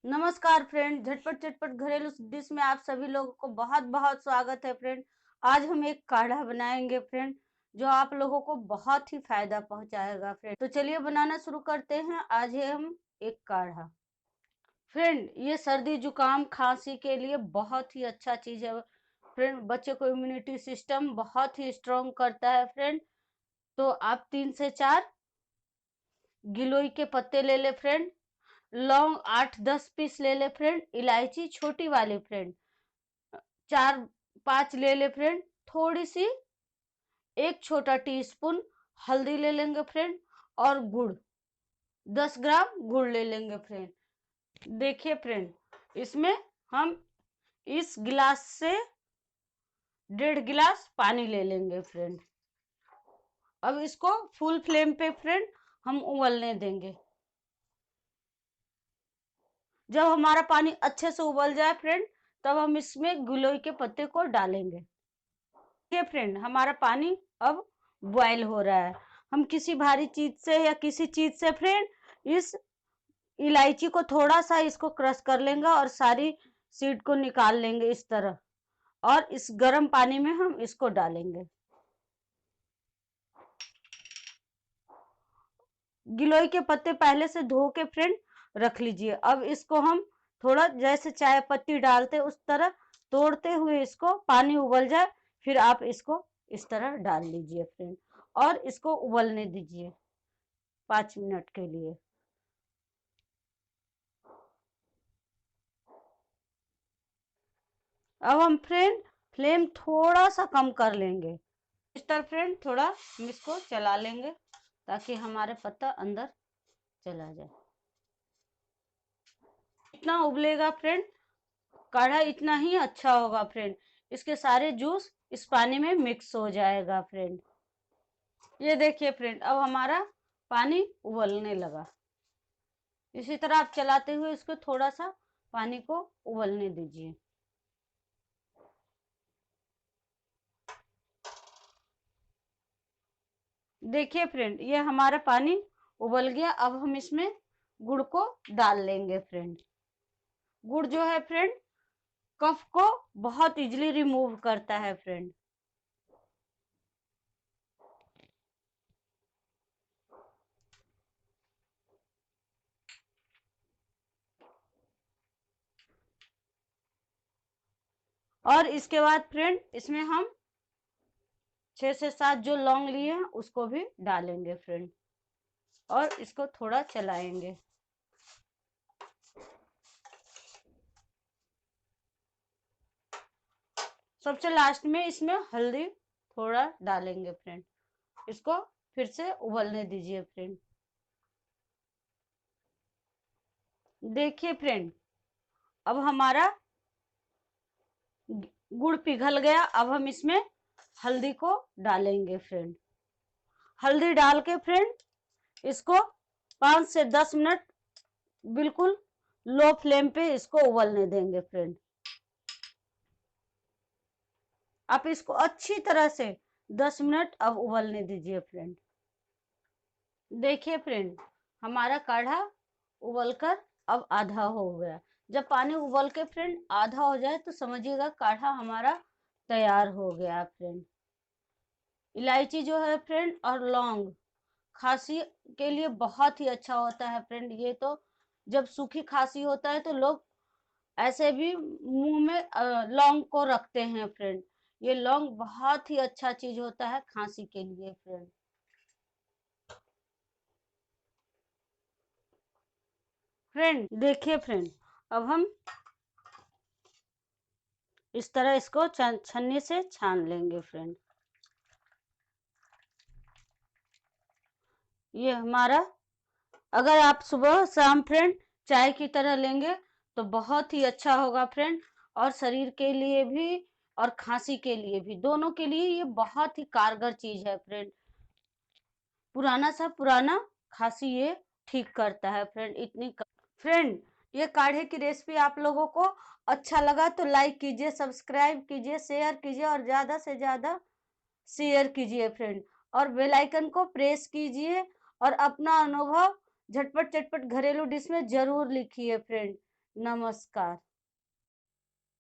नमस्कार फ्रेंड, झटपट चटपट घरेलू डिश में आप सभी लोगों को बहुत बहुत स्वागत है फ्रेंड। आज हम एक काढ़ा बनाएंगे फ्रेंड, जो आप लोगों को बहुत ही फायदा पहुंचाएगा फ्रेंड। तो चलिए बनाना शुरू करते हैं। आज है हम एक काढ़ा। फ्रेंड, ये सर्दी जुकाम खांसी के लिए बहुत ही अच्छा चीज है फ्रेंड। बच्चे को इम्यूनिटी सिस्टम बहुत ही स्ट्रांग करता है फ्रेंड। तो आप 3 से 4 गिलोय के पत्ते ले ले फ्रेंड। लौंग 8-10 पीस ले ले फ्रेंड। इलायची छोटी वाली फ्रेंड 4-5 ले ले फ्रेंड। थोड़ी सी 1 छोटा टीस्पून हल्दी ले लेंगे फ्रेंड। और गुड़ 10 ग्राम गुड़ ले लेंगे फ्रेंड। देखिए फ्रेंड, इसमें हम इस गिलास से 1.5 गिलास पानी ले लेंगे फ्रेंड। अब इसको फुल फ्लेम पे फ्रेंड हम उबलने देंगे। जब हमारा पानी अच्छे से उबल जाए फ्रेंड, तब हम इसमें गिलोय के पत्ते को डालेंगे। ये फ्रेंड, हमारा पानी अब बॉयल हो रहा है। हम किसी भारी चीज से या किसी चीज से फ्रेंड इस इलायची को थोड़ा सा इसको क्रश कर लेंगे और सारी सीड को निकाल लेंगे इस तरह। और इस गर्म पानी में हम इसको डालेंगे। गिलोय के पत्ते पहले से धो के फ्रेंड रख लीजिए। अब इसको हम थोड़ा जैसे चाय पत्ती डालते उस तरह तोड़ते हुए इसको, पानी उबल जाए फिर आप इसको इस तरह डाल लीजिए फ्रेंड। और इसको उबलने दीजिए 5 मिनट के लिए। अब हम फ्रेंड फ्लेम थोड़ा सा कम कर लेंगे। इस तरह फ्रेंड थोड़ा हम इसको चला लेंगे ताकि हमारे पत्ता अंदर चला जाए। इतना उबलेगा फ्रेंड, काढ़ा इतना ही अच्छा होगा फ्रेंड। इसके सारे जूस इस पानी में मिक्स हो जाएगा फ्रेंड। ये देखिए फ्रेंड, अब हमारा पानी उबलने लगा। इसी तरह आप चलाते हुए इसको थोड़ा सा पानी को उबलने दीजिए। देखिए फ्रेंड, ये हमारा पानी उबल गया। अब हम इसमें गुड़ को डाल लेंगे फ्रेंड। गुड़ जो है फ्रेंड कफ को बहुत इजीली रिमूव करता है फ्रेंड। और इसके बाद फ्रेंड इसमें हम 6 से 7 जो लौंग लिए हैं उसको भी डालेंगे फ्रेंड। और इसको थोड़ा चलाएंगे। सबसे लास्ट में इसमें हल्दी थोड़ा डालेंगे फ्रेंड। इसको फिर से उबलने दीजिए फ्रेंड। देखिए फ्रेंड, अब हमारा गुड़ पिघल गया। अब हम इसमें हल्दी को डालेंगे फ्रेंड। हल्दी डाल के फ्रेंड इसको 5 से 10 मिनट बिल्कुल लो फ्लेम पे इसको उबलने देंगे फ्रेंड। आप इसको अच्छी तरह से 10 मिनट अब उबलने दीजिए फ्रेंड। देखिए फ्रेंड, हमारा काढ़ा उबलकर अब आधा हो गया। जब पानी उबल के फ्रेंड आधा हो जाए तो समझिएगा काढ़ा हमारा तैयार हो गया फ्रेंड। इलायची जो है फ्रेंड और लौंग खांसी के लिए बहुत ही अच्छा होता है फ्रेंड। ये तो जब सूखी खांसी होता है तो लोग ऐसे भी मुंह में लौंग को रखते हैं फ्रेंड। ये लौंग बहुत ही अच्छा चीज होता है खांसी के लिए फ्रेंड। फ्रेंड देखिए फ्रेंड, अब हम इस तरह इसको छन्नी से छान लेंगे फ्रेंड। ये हमारा, अगर आप सुबह शाम फ्रेंड चाय की तरह लेंगे तो बहुत ही अच्छा होगा फ्रेंड। और शरीर के लिए भी और खांसी के लिए भी, दोनों के लिए ये बहुत ही कारगर चीज है फ्रेंड। पुराना खांसी ये ठीक करता है फ्रेंड। फ्रेंड, ये काढ़े की रेसिपी आप लोगों को अच्छा लगा तो लाइक कीजिए, सब्सक्राइब कीजिए, शेयर कीजिए और ज्यादा से ज्यादा शेयर कीजिए फ्रेंड। और बेल आइकन को प्रेस कीजिए और अपना अनुभव झटपट चटपट घरेलू डिश में जरूर लिखिए फ्रेंड। नमस्कार।